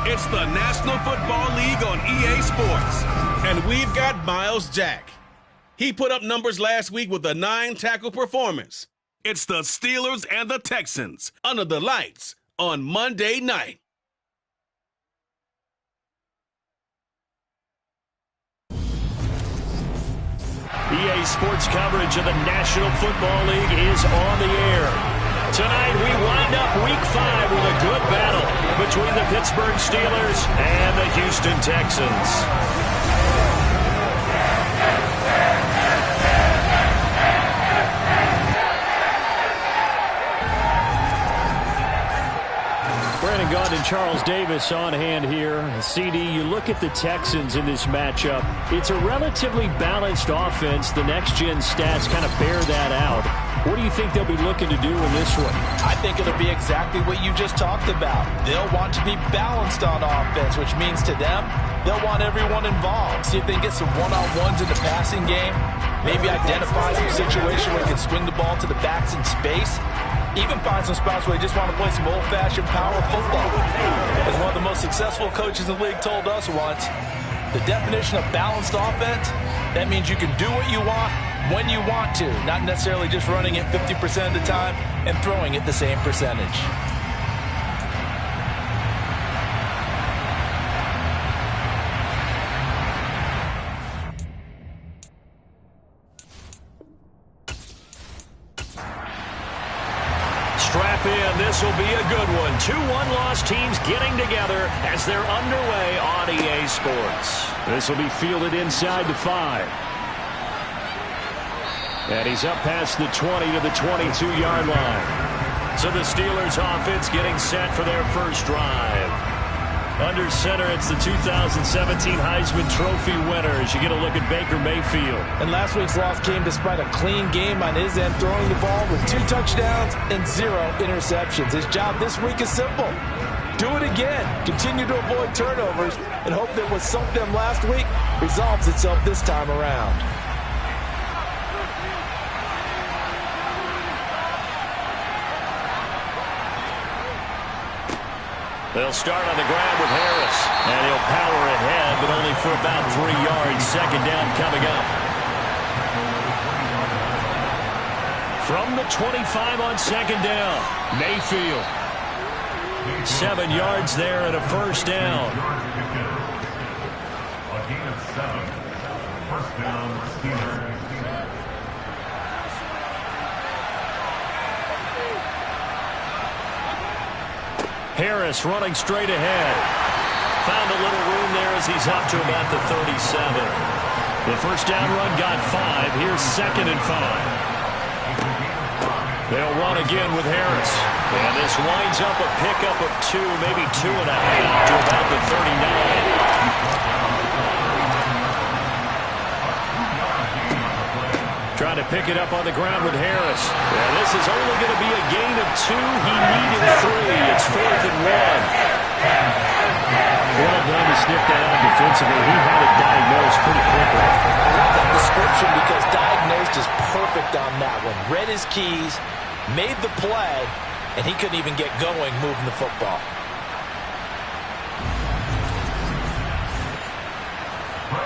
It's the National Football League on EA Sports. And we've got Miles Jack. He put up numbers last week with a 9-tackle performance. It's the Steelers and the Texans under the lights on Monday night. EA Sports coverage of the National Football League is on the air. Tonight we wind up Week 5 with a good battle between the Pittsburgh Steelers and the Houston Texans. Brandon Gaud and Charles Davis on hand here. CD, you look at the Texans in this matchup. It's a relatively balanced offense. The next-gen stats kind of bear that out. What do you think they'll be looking to do in this one? I think it'll be exactly what you just talked about. They'll want to be balanced on offense, which means to them, they'll want everyone involved. See if they can get some one-on-ones in the passing game. Maybe identify some situation where they can swing the ball to the backs in space. Even find some spots where they just want to play some old-fashioned power football. As one of the most successful coaches in the league told us once, the definition of balanced offense, that means you can do what you want when you want to, not necessarily just running it 50% of the time and throwing it the same percentage. Strap in. This will be a good one. 2 one-loss teams getting together as they're underway on EA Sports. This will be fielded inside the 5. And he's up past the 20 to the 22-yard line. So the Steelers offense getting set for their first drive. Under center, it's the 2017 Heisman Trophy winners. You get a look at Baker Mayfield. And last week's loss came despite a clean game on his end, throwing the ball with 2 touchdowns and 0 interceptions. His job this week is simple. Do it again. Continue to avoid turnovers and hope that what sunk them last week resolves itself this time around. They'll start on the ground with Harris. And he'll power ahead, but only for about 3 yards. Second down coming up. From the 25 on second down, Mayfield. 7 yards there and a first down. A gain of 7. First down, Steelers. Harris running straight ahead. Found a little room there as he's up to about the 37. The first down run got 5. Here's 2nd and 5. They'll run again with Harris. And this winds up a pickup of 2, maybe 2.5 to about the 39. Trying to pick it up on the ground with Harris. Yeah, this is only going to be a gain of 2. He needed 3. It's 4th and 1. Well done to sniff that out defensively. He had it diagnosed pretty quickly. I love that description because diagnosed is perfect on that one. Read his keys, made the play, and he couldn't even get going moving the football.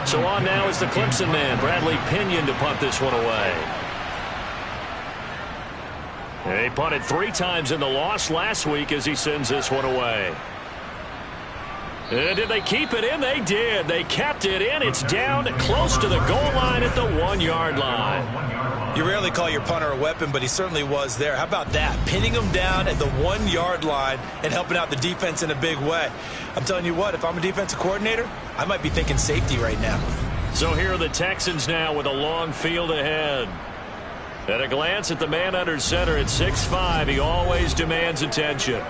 So on now is the Clemson man, Bradley Pinion, to punt this one away. He punted 3 times in the loss last week as he sends this one away. And did they keep it in? They did. They kept it in. It's down close to the goal line at the 1-yard line. You rarely call your punter a weapon, but he certainly was there. How about that? Pinning him down at the 1-yard line and helping out the defense in a big way. I'm telling you what, if I'm a defensive coordinator, I might be thinking safety right now. So here are the Texans now with a long field ahead. At a glance at the man under center at 6'5", he always demands attention.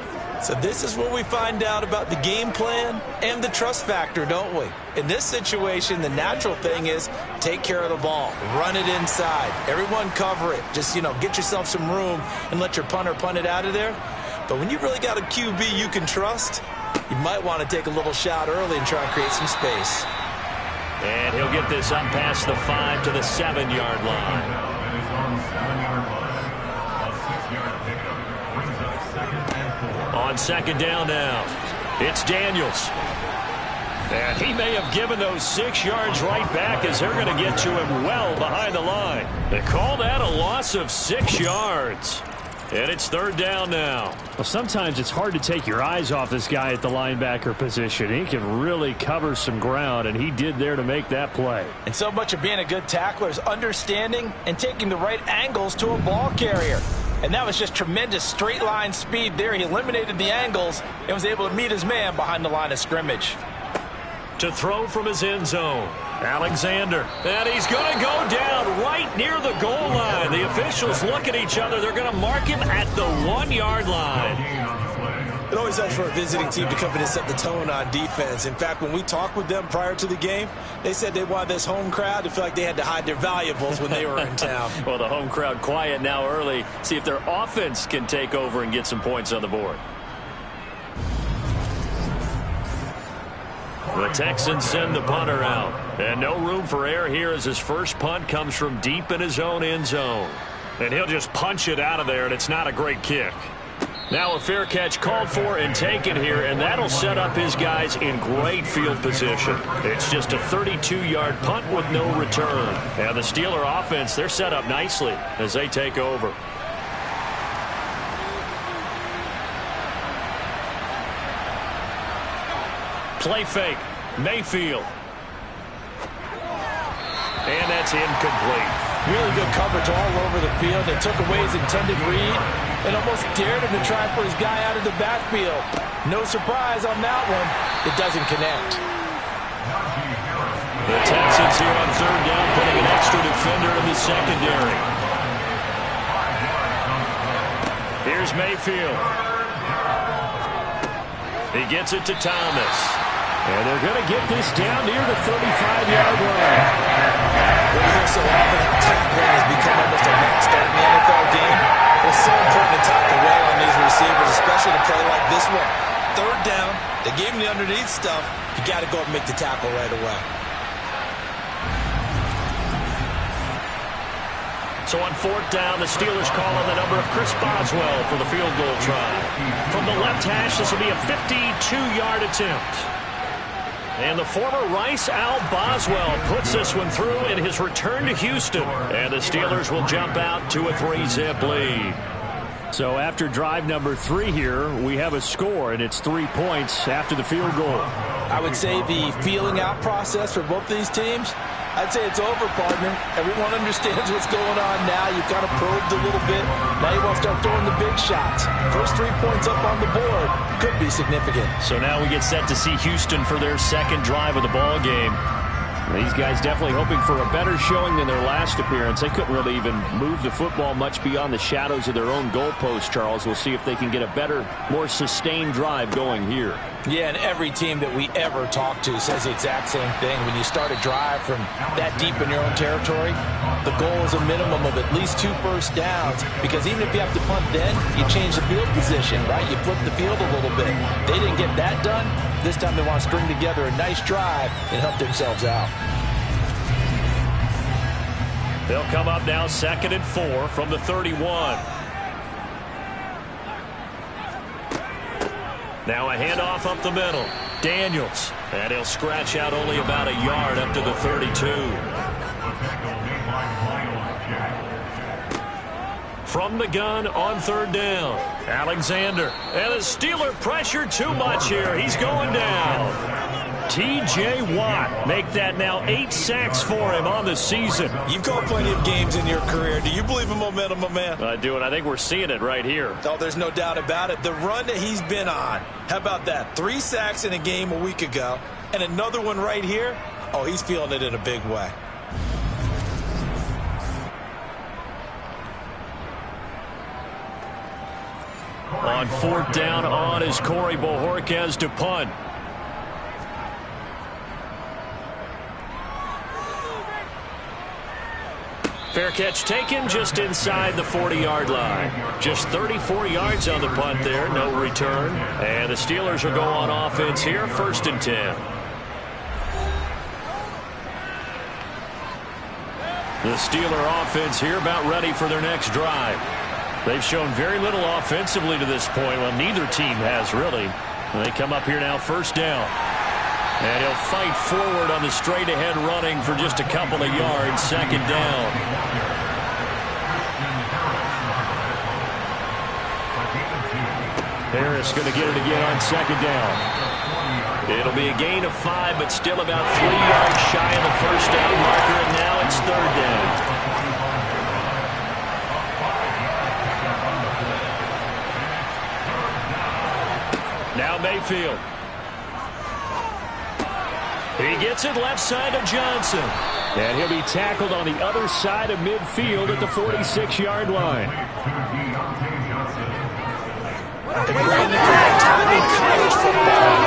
So this is where we find out about the game plan and the trust factor, don't we? In this situation, the natural thing is take care of the ball. Run it inside. Everyone cover it. Just, get yourself some room and let your punter punt it out of there. But when you really got a QB you can trust, you might want to take a little shot early and try and create some space. And he'll get this up past the 5 to the 7-yard line. A 6-yard pickup brings up 2nd and 4. On second down now. It's Daniels. And he may have given those 6 yards right back as they're going to get to him well behind the line. They call that a loss of 6 yards. And it's 3rd down now. Well, sometimes it's hard to take your eyes off this guy at the linebacker position. He can really cover some ground, and he did there to make that play. And so much of being a good tackler is understanding and taking the right angles to a ball carrier. And that was just tremendous straight line speed there. He eliminated the angles and was able to meet his man behind the line of scrimmage. To throw from his end zone, Alexander. And he's going to go down right near the goal line. The officials look at each other. They're going to mark him at the 1-yard line. It always helps for a visiting team to come in and set the tone on defense. In fact, when we talked with them prior to the game, they said they wanted this home crowd to feel like they had to hide their valuables when they were in town. Well, the home crowd quiet now early. See if their offense can take over and get some points on the board. The Texans send the punter out. And no room for error here as his first punt comes from deep in his own end zone. And he'll just punch it out of there, and it's not a great kick. Now a fair catch called for and taken here, and that'll set up his guys in great field position. It's just a 32-yard punt with no return. And the Steeler offense, they're set up nicely as they take over. Play fake. Mayfield. And that's incomplete. Really good coverage all over the field. They took away his intended read and almost dared him to try for his guy out of the backfield. No surprise on that one. It doesn't connect. The Texans here on 3rd down, putting an extra defender in the secondary. Here's Mayfield. He gets it to Thomas. And they're going to get this down near the 35-yard line. We hear so often that tackling has become almost a must-start in the NFL game. It's so important to tackle well on these receivers, especially to play like this one. 3rd down, they gave him the underneath stuff. You got to go up and make the tackle right away. So on 4th down, the Steelers call on the number of Chris Boswell for the field goal try. From the left hash, this will be a 52-yard attempt. And the former Rice Al Boswell puts this one through in his return to Houston. And the Steelers will jump out to a 3-zip lead. So after drive number 3 here, we have a score, and it's 3 points after the field goal. I would say the feeling out process for both these teams, I'd say it's over, partner. Everyone understands what's going on now. You've kind of probed a little bit. Now you want to start throwing the big shots. First 3 points up on the board could be significant. So now we get set to see Houston for their second drive of the ball game. These guys definitely hoping for a better showing than their last appearance. They couldn't really even move the football much beyond the shadows of their own goalpost, Charles. We'll see if they can get a better, more sustained drive going here. Yeah, and every team that we ever talk to says the exact same thing. When you start a drive from that deep in your own territory, the goal is a minimum of at least 2 first downs, because even if you have to punt then, you change the field position, right? You flip the field a little bit. They didn't get that done. This time they want to string together a nice drive and help themselves out. They'll come up now 2nd and 4 from the 31. Now a handoff up the middle. Daniels. And he'll scratch out only about a yard up to the 32. From the gun on 3rd down. Alexander. And the Steeler pressure too much here. He's going down. T.J. Watt make that now 8 sacks for him on the season. You've called plenty of games in your career. Do you believe in momentum, my man? I do, and I think we're seeing it right here. Oh, there's no doubt about it. The run that he's been on. How about that? 3 sacks in a game a week ago, and another one right here. Oh, he's feeling it in a big way. On 4th down on is Corey Bojorquez to punt. Fair catch taken just inside the 40-yard line. Just 34 yards on the punt there, no return. And the Steelers will go on offense here, 1st and 10. The Steeler offense here about ready for their next drive. They've shown very little offensively to this point. Well, neither team has really. They come up here now, first down. And he'll fight forward on the straight-ahead running for just a couple of yards, second down. Harris going to get it again on second down. It'll be a gain of 5, but still about 3 yards shy of the first down marker, and now it's third down. Now Mayfield. He gets it left side of Johnson. And he'll be tackled on the other side of midfield at the 46-yard line. And Brandon, from my time in college football,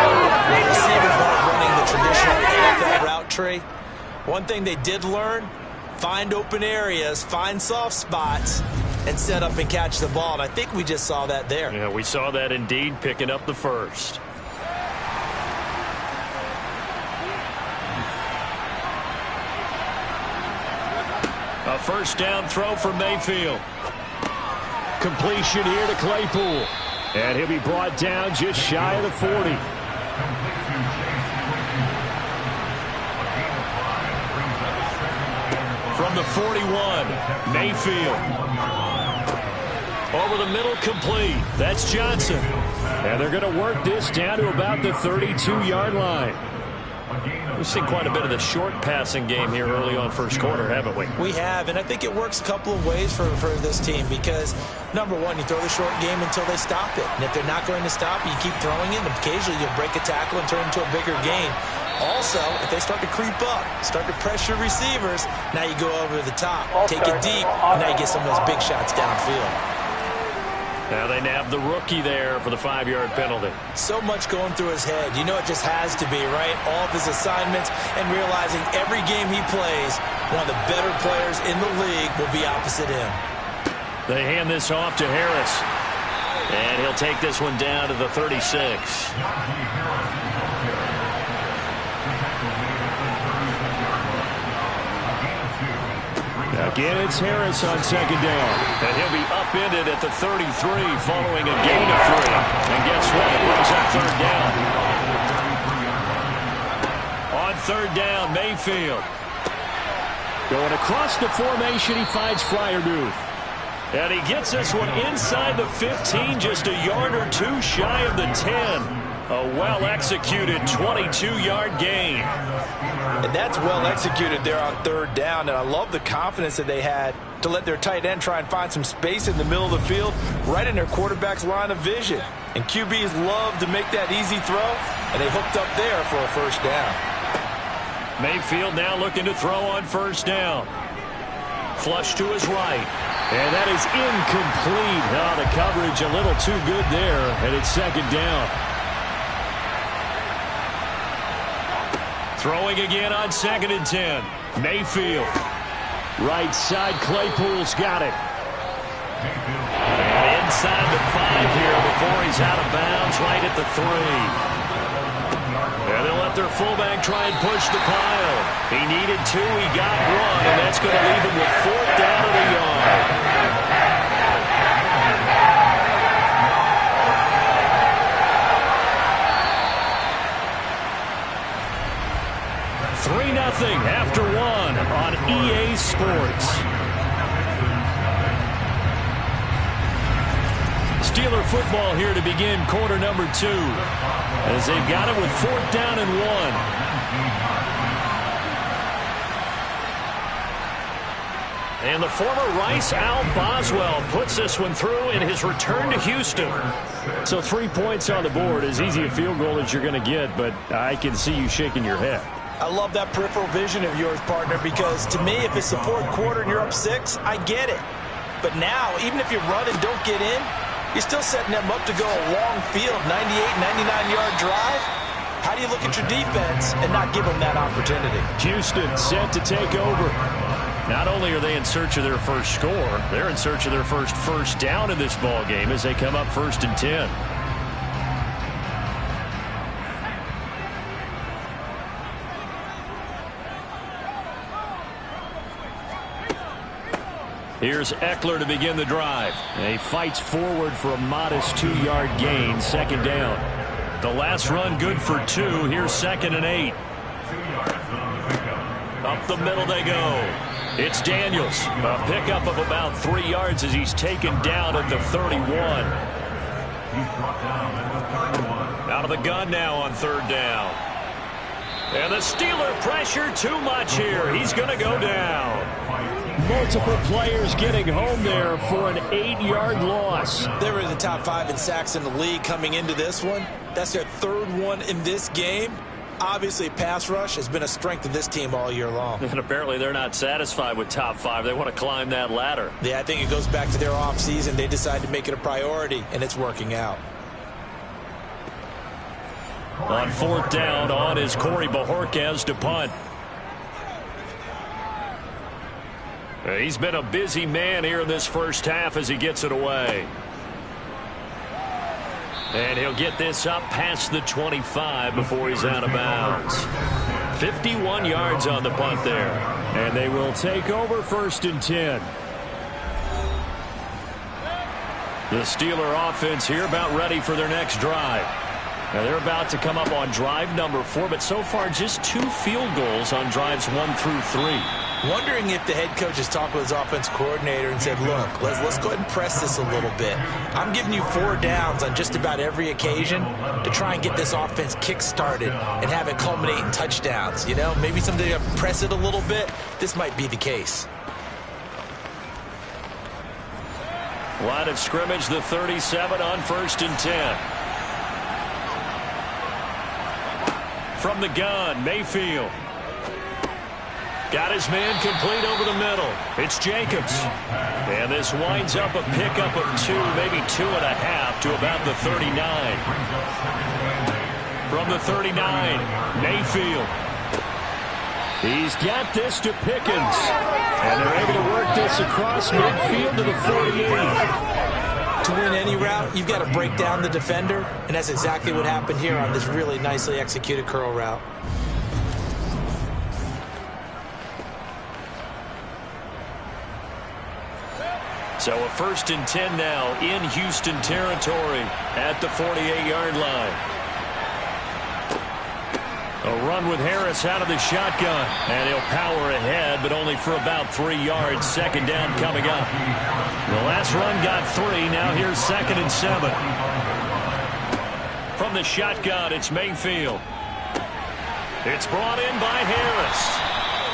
when receivers weren't running the traditional NFL route tree, one thing they did learn, find open areas, find soft spots, and set up and catch the ball. And I think we just saw that there. Yeah, we saw that indeed, picking up the first. A first down throw for Mayfield. Completion here to Claypool. And he'll be brought down just shy of the 40. From the 41, Mayfield. Over the middle, complete. That's Johnson. And they're going to work this down to about the 32-yard line. We've seen quite a bit of the short passing game here early on first quarter, haven't we? We have, and I think it works a couple of ways for this team because, number one, you throw the short game until they stop it. And if they're not going to stop, you keep throwing it, and occasionally you'll break a tackle and turn it into a bigger gain. Also, if they start to creep up, start to pressure receivers, now you go over the top, take it deep, and now you get some of those big shots downfield. Now they nab the rookie there for the 5-yard penalty. So much going through his head. You know it just has to be, right? All of his assignments and realizing every game he plays, one of the better players in the league will be opposite him. They hand this off to Harris. And he'll take this one down to the 36. Again, it's Harris on second down. And he'll be upended at the 33 following a gain of 3. And guess what? It brings up third down. On third down, Mayfield. Going across the formation, he finds Freiermuth. And he gets this one inside the 15, just a yard or two shy of the 10. A well-executed 22-yard gain. And that's well executed there on third down. And I love the confidence that they had to let their tight end try and find some space in the middle of the field, right in their quarterback's line of vision. And QBs love to make that easy throw, and they hooked up there for a first down. Mayfield now looking to throw on first down. Flush to his right. And that is incomplete. Oh, the coverage a little too good there, and it's second down. Throwing again on second and 10. Mayfield. Right side, Claypool's got it. And inside the 5 here before he's out of bounds, right at the 3. And they'll let their fullback try and push the pile. He needed 2, he got 1, and that's going to leave him with fourth down of the yard. 3-0 after 1 on EA Sports. Steeler football here to begin quarter number 2. As they've got it with fourth down and 1. And the former Rice Al Boswell puts this one through in his return to Houston. So 3 points on the board, as easy a field goal as you're going to get, but I can see you shaking your head. I love that peripheral vision of yours, partner, because to me, if it's the fourth quarter and you're up 6, I get it. But now, even if you run and don't get in, you're still setting them up to go a long field, 98, 99-yard drive. How do you look at your defense and not give them that opportunity? Houston set to take over. Not only are they in search of their first score, they're in search of their first down in this ball game as they come up 1st and 10. Here's Eckler to begin the drive. And he fights forward for a modest 2-yard gain, second down. The last run good for 2. Here's 2nd and 8. Up the middle they go. It's Daniels. A pickup of about 3 yards as he's taken down at the 31. Out of the gun now on 3rd down. And the Steeler pressure too much here. He's going to go down. Multiple players getting home there for an 8-yard loss. They were in the top 5 in sacks in the league coming into this one. That's their 3rd one in this game. Obviously, pass rush has been a strength of this team all year long. And apparently they're not satisfied with top 5. They want to climb that ladder. Yeah, I think it goes back to their offseason. They decided to make it a priority, and it's working out. On 4th down, on is Corey Bojorquez to punt. He's been a busy man here in this first half as he gets it away. And he'll get this up past the 25 before he's out of bounds. 51 yards on the punt there. And they will take over 1st and 10. The Steeler offense here about ready for their next drive. Now they're about to come up on drive number 4, but so far just 2 field goals on drives 1 through 3. Wondering if the head coach has talked with his offense coordinator and said, look, let's go ahead and press this a little bit. I'm giving you 4 downs on just about every occasion to try and get this offense kick-started and have it culminate in touchdowns. You know, maybe something to press it a little bit. This might be the case. Line of scrimmage, the 37 on 1st and 10. From the gun, Mayfield. Got his man complete over the middle. It's Jacobs. And this winds up a pickup of 2, maybe 2.5 to about the 39. From the 39, Mayfield. He's got this to Pickens. And they're able to work this across midfield to the 48. To win any route, you've got to break down the defender, and that's exactly what happened here on this really nicely executed curl route. So a 1st and 10 now in Houston territory at the 48-yard line. A run with Harris out of the shotgun, and he'll power ahead, but only for about 3 yards. 2nd down coming up. The last run got 3. Now here's 2nd and 7. From the shotgun, it's Mayfield. It's brought in by Harris.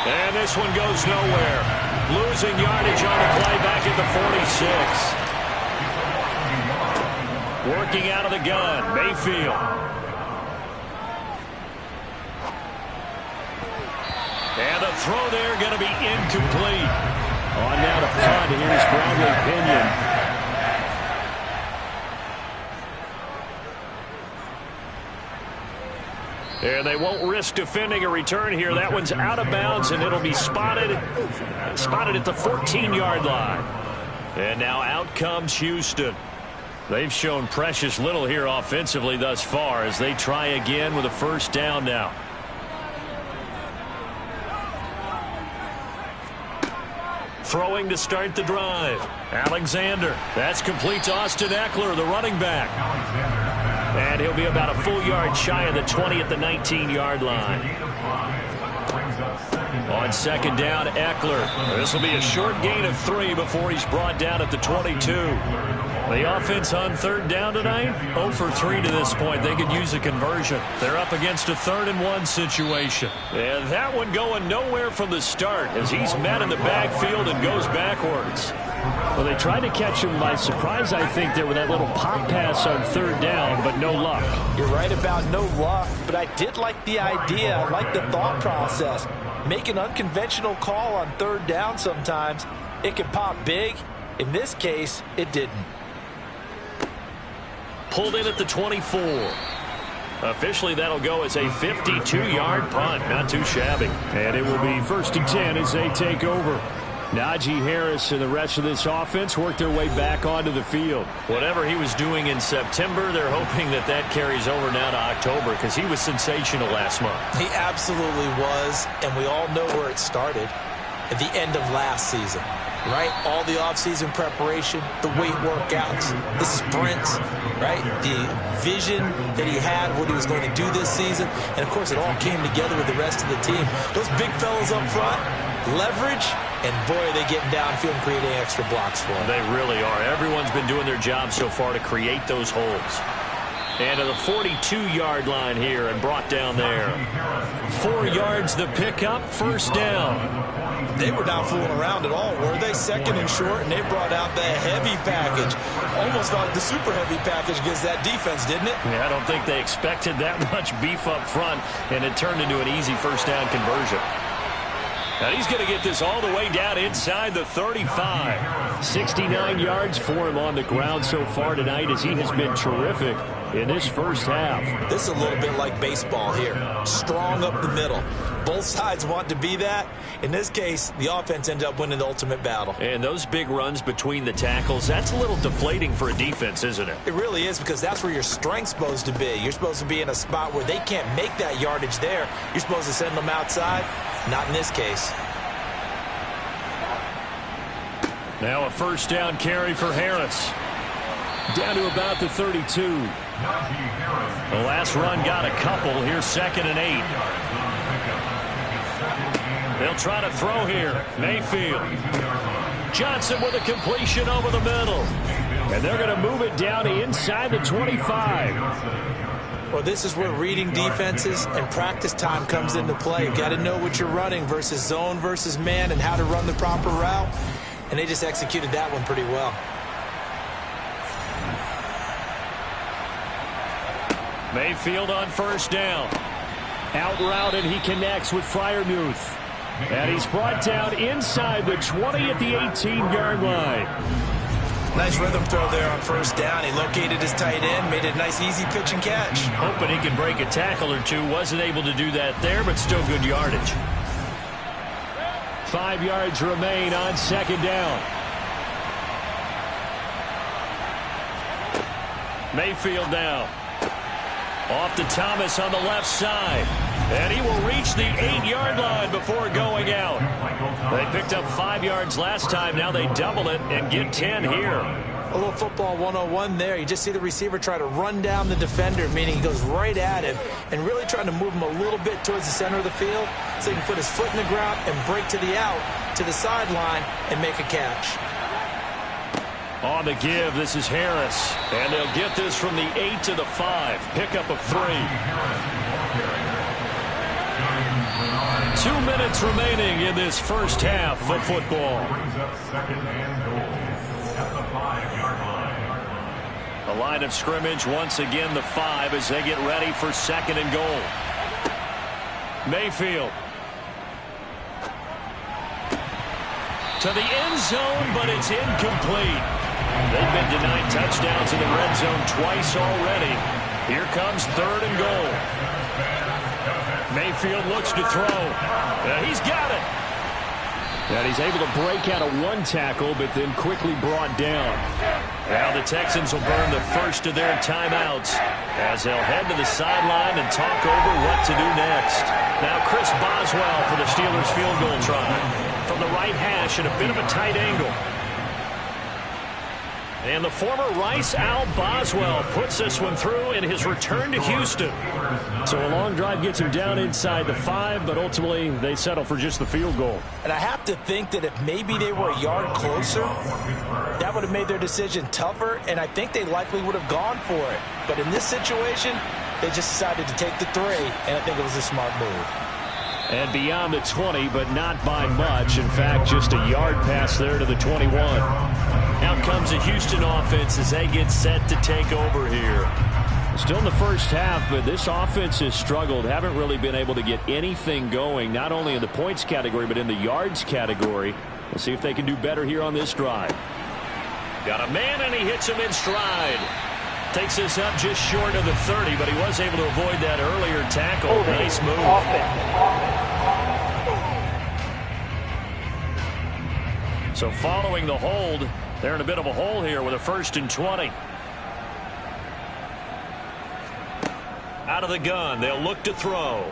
And this one goes nowhere. Losing yardage on the play back at the 46. Working out of the gun, Mayfield. And the throw there going to be incomplete. On now to punt, here's Bradley Pinion. And they won't risk defending a return here. That one's out of bounds, and it'll be spotted at the 14-yard line. And now out comes Houston. They've shown precious little here offensively thus far as they try again with a 1st down now. Throwing to start the drive. Alexander. That's complete to Austin Eckler, the running back. And he'll be about a full yard shy of the 20 at the 19-yard line. On 2nd down, Eckler. This will be a short gain of 3 before he's brought down at the 22. The offense on 3rd down tonight, 0 for 3 to this point. They could use a conversion. They're up against a 3rd and 1 situation. And that one going nowhere from the start as he's met in the backfield and goes backwards. Well, they tried to catch him by surprise, I think, there with that little pop pass on 3rd down, but no luck. You're right about no luck, but I did like the idea. I like the thought process. Make an unconventional call on 3rd down sometimes. It can pop big. In this case, it didn't. Pulled in at the 24. Officially, that'll go as a 52-yard punt. Not too shabby. And it will be 1st and 10 as they take over. Najee Harris and the rest of this offense work their way back onto the field. Whatever he was doing in September, they're hoping that carries over now to October because he was sensational last month. He absolutely was, and we all know where it started at the end of last season. right? All the offseason preparation, the weight workouts, the sprints, right? The vision that he had, what he was going to do this season. And, of course, it all came together with the rest of the team. Those big fellas up front, leverage, and, boy, are they getting downfield and creating extra blocks for them. They really are. Everyone's been doing their job so far to create those holes. And to the 42-yard line here and brought down there. 4 yards the pickup, first down. They were not fooling around at all, were they? Second and short, and they brought out the heavy package. Almost like the super heavy package against that defense, didn't it? Yeah, I don't think they expected that much beef up front, and it turned into an easy first down conversion. And he's going to get this all the way down inside the 35. 69 yards for him on the ground so far tonight as he has been terrific in this first half. This is a little bit like baseball here. Strong up the middle. Both sides want to be that. In this case, the offense ended up winning the ultimate battle. And those big runs between the tackles, that's a little deflating for a defense, isn't it? It really is, because that's where your strength's supposed to be. You're supposed to be in a spot where they can't make that yardage there. You're supposed to send them outside. Not in this case. Now a first down carry for Harris. Down to about the 32. The last run got a couple. Here's 2nd and 8. They'll try to throw here. Mayfield. Johnson with a completion over the middle. And they're going to move it down inside the 25. Well, this is where reading defenses and practice time comes into play. You've got to know what you're running versus zone versus man and how to run the proper route. And they just executed that one pretty well. Mayfield on first down. Out route, and he connects with Freiermuth. And he's brought down inside the 20 at the 18-yard line. Nice rhythm throw there on first down. He located his tight end, made it a nice, easy pitch and catch. Hoping he could break a tackle or two. Wasn't able to do that there, but still good yardage. 5 yards remain on second down. Mayfield now. Off to Thomas on the left side. And he will reach the 8-yard line before going out. They picked up 5 yards last time. Now they double it and get 10 here. A little football 101 there. You just see the receiver try to run down the defender, meaning he goes right at him, and really trying to move him a little bit towards the center of the field so he can put his foot in the ground and break to the out, to the sideline, and make a catch. On the give, this is Harris. And they'll get this from the 8 to the 5. Pickup of 3. 2 minutes remaining in this first half of football. The line of scrimmage once again the 5 as they get ready for 2nd and goal. Mayfield. To the end zone, but it's incomplete. They've been denied touchdowns in the red zone twice already. Here comes 3rd and goal. Mayfield looks to throw. He's got it. And he's able to break out of one tackle, but then quickly brought down. Now the Texans will burn the first of their timeouts as they'll head to the sideline and talk over what to do next. Now Chris Boswell for the Steelers field goal try. From the right hash at a bit of a tight angle. And the former Rice Al Boswell puts this one through in his return to Houston. So a long drive gets him down inside the 5, but ultimately they settle for just the field goal. And I have to think that if maybe they were a yard closer, that would have made their decision tougher, and I think they likely would have gone for it. But in this situation, they just decided to take the 3, and I think it was a smart move. And beyond the 20, but not by much. In fact, just a yard pass there to the 21. Out comes the Houston offense as they get set to take over here. Still in the first half, but this offense has struggled. Haven't really been able to get anything going, not only in the points category, but in the yards category. We'll see if they can do better here on this drive. Got a man, and he hits him in stride. Takes this up just short of the 30, but he was able to avoid that earlier tackle. Nice move. So following the hold, they're in a bit of a hole here with a 1st and 20. Out of the gun, they'll look to throw.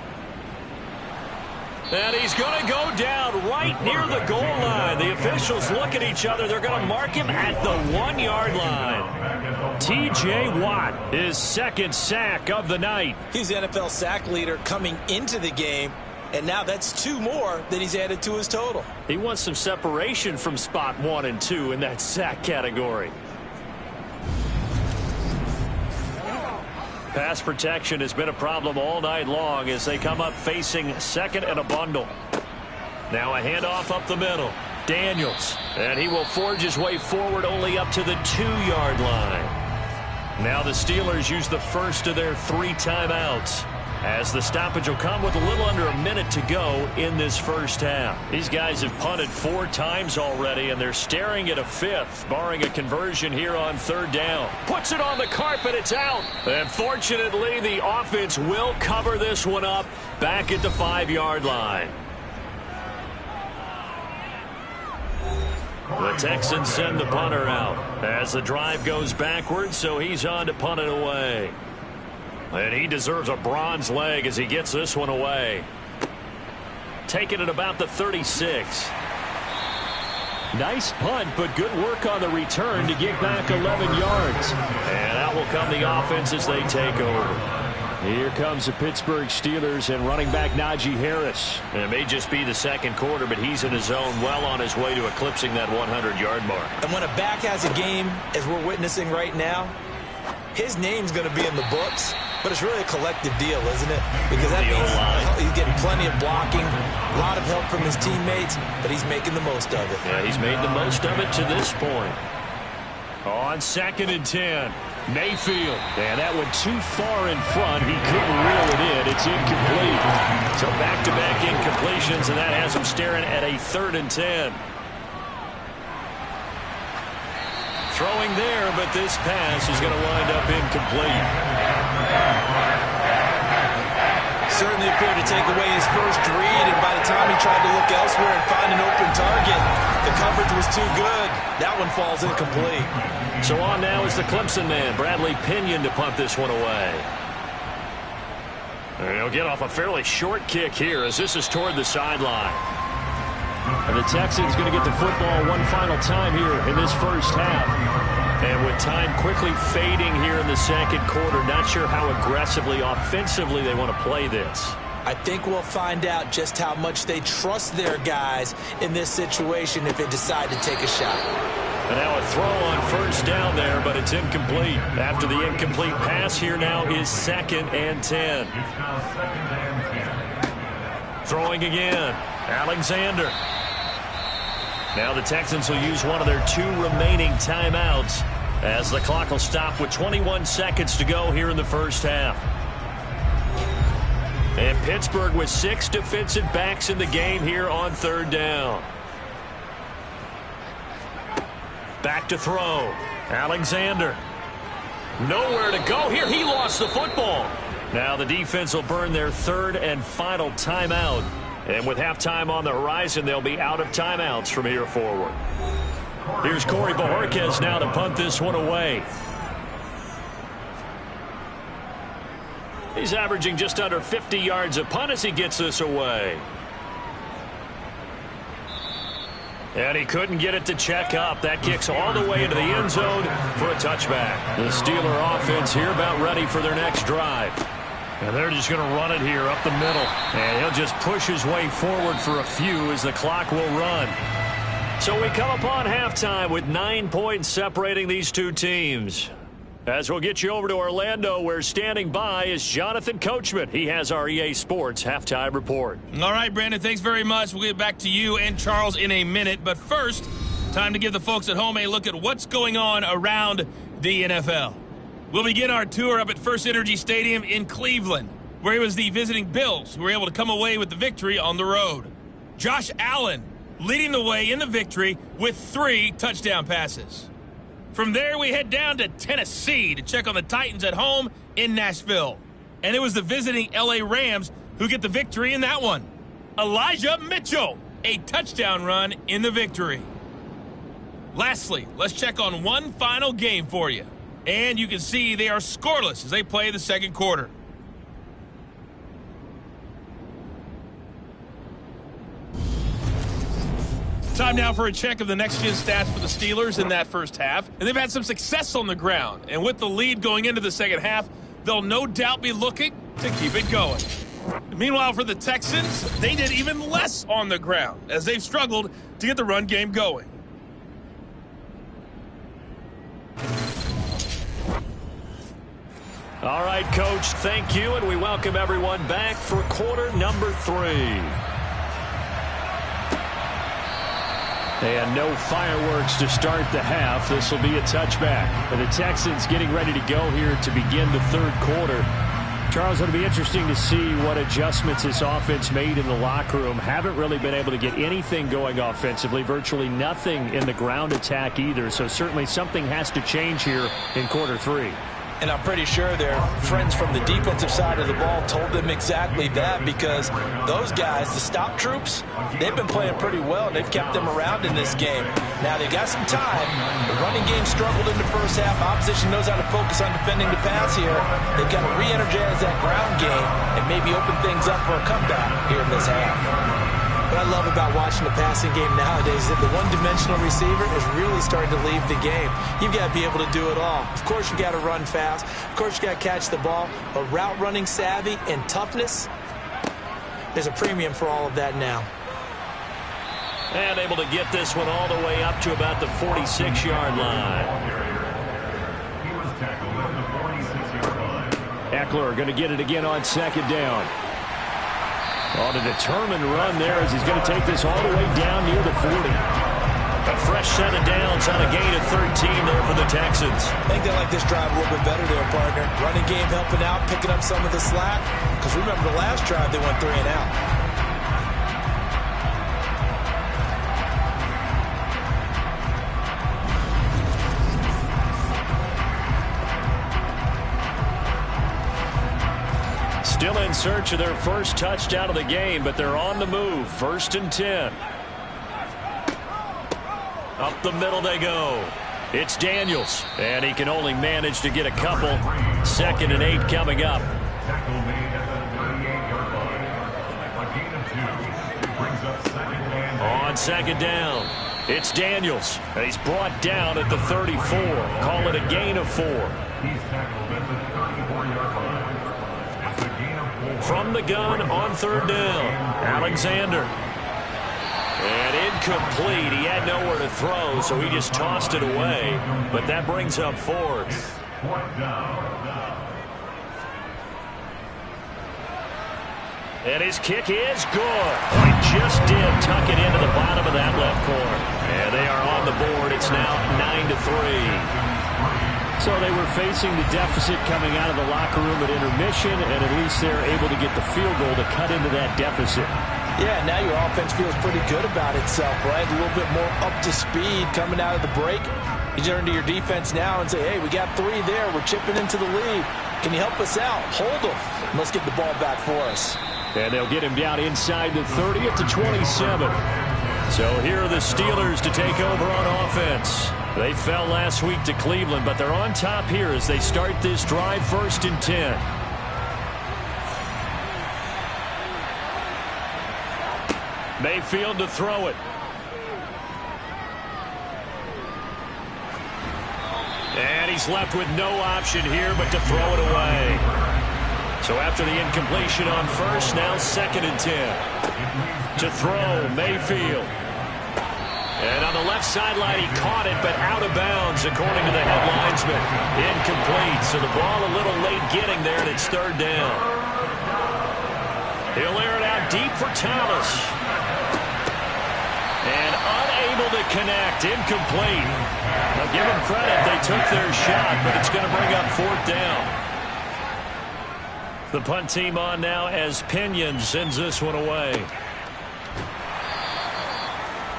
And he's going to go down right near the goal line. The officials look at each other. They're going to mark him at the 1-yard line. T.J. Watt, his second sack of the night. He's the NFL sack leader coming into the game, and now that's 2 more that he's added to his total. He wants some separation from spot 1 and 2 in that sack category. Pass protection has been a problem all night long as they come up facing second and a bundle. Now a handoff up the middle. Daniels, and he will forge his way forward only up to the 2-yard line. Now the Steelers use the first of their 3 timeouts, as the stoppage will come with a little under a minute to go in this first half. These guys have punted 4 times already, and they're staring at a 5th, barring a conversion here on 3rd down. Puts it on the carpet, it's out. And fortunately, the offense will cover this one up back at the 5-yard line. The Texans send the punter out as the drive goes backwards, so he's on to punt it away. And he deserves a bronze leg as he gets this one away. Taking it about the 36. Nice punt, but good work on the return to get back 11 yards. And out will come the offense as they take over. Here comes the Pittsburgh Steelers and running back Najee Harris. And it may just be the second quarter, but he's in his zone, well on his way to eclipsing that 100-yard mark. And when a back has a game, as we're witnessing right now, his name's going to be in the books, but it's really a collective deal, isn't it? Because that means he's getting plenty of blocking, a lot of help from his teammates, but he's making the most of it. Yeah, he's made the most of it to this point. On 2nd and 10, Mayfield. And that went too far in front. He couldn't reel it in. It's incomplete. So back-to-back incompletions, and that has him staring at a 3rd and 10. Throwing there, but this pass is going to wind up incomplete. Certainly appeared to take away his first read, and by the time he tried to look elsewhere and find an open target, the coverage was too good. That one falls incomplete. So on now is the Clemson man, Bradley Pinion, to punt this one away. And he'll get off a fairly short kick here as this is toward the sideline. And the Texans going to get the football one final time here in this first half. And with time quickly fading here in the second quarter, not sure how aggressively, offensively they want to play this. I think we'll find out just how much they trust their guys in this situation if they decide to take a shot. And now a throw on 1st down there, but it's incomplete. After the incomplete pass, here now is 2nd and 10. Throwing again. Alexander. Now the Texans will use one of their 2 remaining timeouts as the clock will stop with 21 seconds to go here in the first half. And Pittsburgh with 6 defensive backs in the game here on 3rd down. Back to throw. Alexander. Nowhere to go here. He lost the football. Now the defense will burn their 3rd and final timeout. And with halftime on the horizon, they'll be out of timeouts from here forward. Here's Corey Bojorquez now to punt this one away. He's averaging just under 50 yards a punt as he gets this away. And he couldn't get it to check up. That kicks all the way into the end zone for a touchback. The Steeler offense here about ready for their next drive. And they're just going to run it here up the middle. And he'll just push his way forward for a few as the clock will run. So we come upon halftime with 9 points separating these 2 teams. As we'll get you over to Orlando, where standing by is Jonathan Coachman. He has our EA Sports halftime report. All right, Brandon, thanks very much. We'll get back to you and Charles in a minute. But first, time to give the folks at home a look at what's going on around the NFL. We'll begin our tour up at First Energy Stadium in Cleveland, where it was the visiting Bills who were able to come away with the victory on the road. Josh Allen leading the way in the victory with 3 touchdown passes. From there, we head down to Tennessee to check on the Titans at home in Nashville. And it was the visiting L.A. Rams who get the victory in that one. Elijah Mitchell, a touchdown run in the victory. Lastly, let's check on one final game for you. And you can see they are scoreless as they play the 2nd quarter. Time now for a check of the next-gen stats for the Steelers in that first half. And they've had some success on the ground. And with the lead going into the second half, they'll no doubt be looking to keep it going. Meanwhile, for the Texans, they did even less on the ground as they've struggled to get the run game going. All right, Coach, thank you, and we welcome everyone back for quarter number 3. And no fireworks to start the half. This will be a touchback. And the Texans getting ready to go here to begin the third quarter. Charles, it'll be interesting to see what adjustments this offense made in the locker room. Haven't really been able to get anything going offensively, virtually nothing in the ground attack either. So certainly something has to change here in quarter 3. And I'm pretty sure their friends from the defensive side of the ball told them exactly that, because those guys, the stop troops, they've been playing pretty well, and they've kept them around in this game. Now, they got some time. The running game struggled in the first half. Opposition knows how to focus on defending the pass here. They've got to re-energize that ground game and maybe open things up for a comeback here in this half. What I love about watching the passing game nowadays is that the one-dimensional receiver is really starting to leave the game. You've got to be able to do it all. Of course, you got to run fast. Of course, you got to catch the ball. But route running savvy and toughness, there's a premium for all of that now. And able to get this one all the way up to about the 46-yard line. He was tackled at the 46-yard line. Eckler going to get it again on second down. On a determined run there as he's going to take this all the way down near the 40. A fresh set of downs on a gain of 13 there for the Texans. I think they like this drive a little bit better there, partner. Running game helping out, picking up some of the slack. Because remember, the last drive they went 3 and out. Still in search of their first touchdown of the game, but they're on the move. 1st and 10. Up the middle they go. It's Daniels, and he can only manage to get a couple. 2nd and 8 coming up. Tackle made at the 38-yard line. A gain of 2. Brings up 2nd and 8. On 2nd down, it's Daniels, and he's brought down at the 34. Call it a gain of 4. He's tackled at the 34-yard line. It's a gain of 4. From the gun on 3rd down, Alexander. And incomplete. He had nowhere to throw, so he just tossed it away. But that brings up 4th. 4th down. And his kick is good. Oh, he just did tuck it into the bottom of that left corner. And they are on the board. It's now 9-3. So they were facing the deficit coming out of the locker room at intermission, and at least they're able to get the field goal to cut into that deficit. Yeah, now your offense feels pretty good about itself, right? A little bit more up to speed coming out of the break. You turn to your defense now and say, hey, we got 3 there. We're chipping into the lead. Can you help us out? Hold them. Let's get the ball back for us. And they'll get him down inside the 30 at the 27. So here are the Steelers to take over on offense. They fell last week to Cleveland, but they're on top here as they start this drive. 1st and 10. Mayfield to throw it. And he's left with no option here but to throw it away. So after the incompletion on 1st, now 2nd and 10. To throw, Mayfield. And on the left sideline, he caught it, but out of bounds, according to the head linesman. Incomplete, so the ball a little late getting there, and it's 3rd down. He'll air it out deep for Thomas. And unable to connect, incomplete. Now give them credit, they took their shot, but it's going to bring up 4th down. The punt team on now as Pinion sends this one away.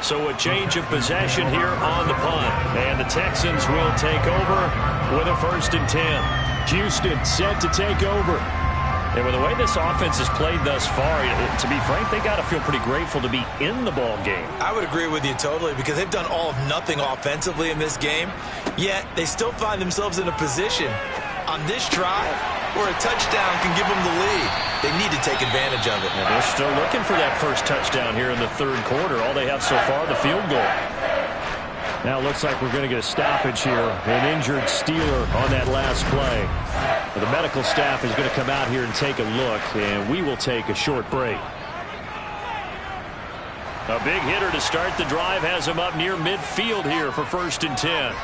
So a change of possession here on the punt. And the Texans will take over with a 1st and 10. Houston set to take over. And with the way this offense has played thus far, to be frank, they got to feel pretty grateful to be in the ball game. I would agree with you totally, because they've done all of nothing offensively in this game, yet they still find themselves in a position on this drive where a touchdown can give them the lead. They need to take advantage of it. And they're still looking for that first touchdown here in the third quarter. All they have so far, the field goal. Now it looks like we're going to get a stoppage here. An injured Steeler on that last play. The medical staff is going to come out here and take a look, and we will take a short break. A big hitter to start the drive has him up near midfield here for 1st and 10.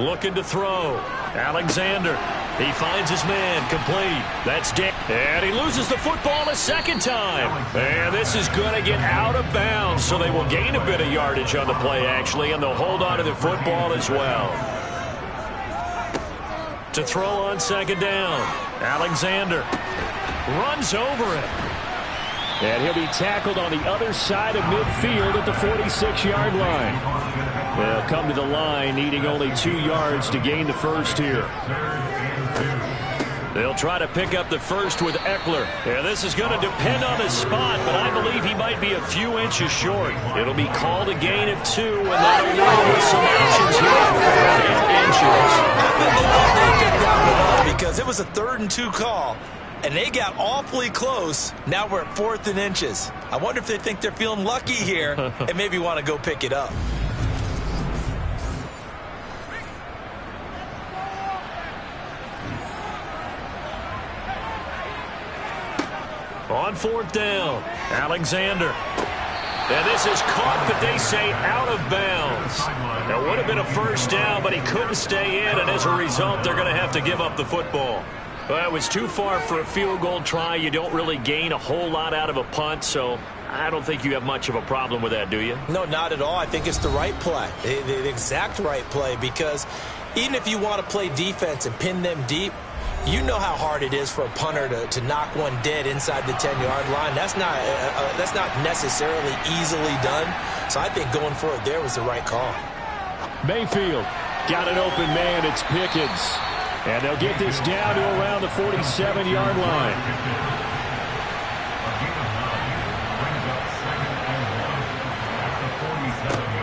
Looking to throw. Alexander. He finds his man. Complete. That's Dick. And he loses the football a second time. And this is going to get out of bounds, so they will gain a bit of yardage on the play, actually, and they'll hold on to the football as well. To throw on 2nd down. Alexander runs over him. And he'll be tackled on the other side of midfield at the 46-yard line. They'll come to the line, needing only 2 yards to gain the first here. They'll try to pick up the first with Eckler. Yeah, this is going to depend on the spot, but I believe he might be a few inches short. It'll be called a gain of 2, and that'll leave with some options here for 4 inches. Because it was a 3rd and 2 call, and they got awfully close. Now we're at 4th and inches. I wonder if they think they're feeling lucky here and maybe want to go pick it up. On 4th down, Alexander. And this is caught, but they say out of bounds. It would have been a 1st down, but he couldn't stay in, and as a result, they're going to have to give up the football. Well, it was too far for a field goal try. You don't really gain a whole lot out of a punt, so I don't think you have much of a problem with that, do you? No, not at all. I think it's the right play, the exact right play, because even if you want to play defense and pin them deep, you know how hard it is for a punter to knock one dead inside the 10-yard line. That's not necessarily easily done. So I think going for it there was the right call. Mayfield got an open man. It's Pickens. And they'll get this down to around the 47-yard line.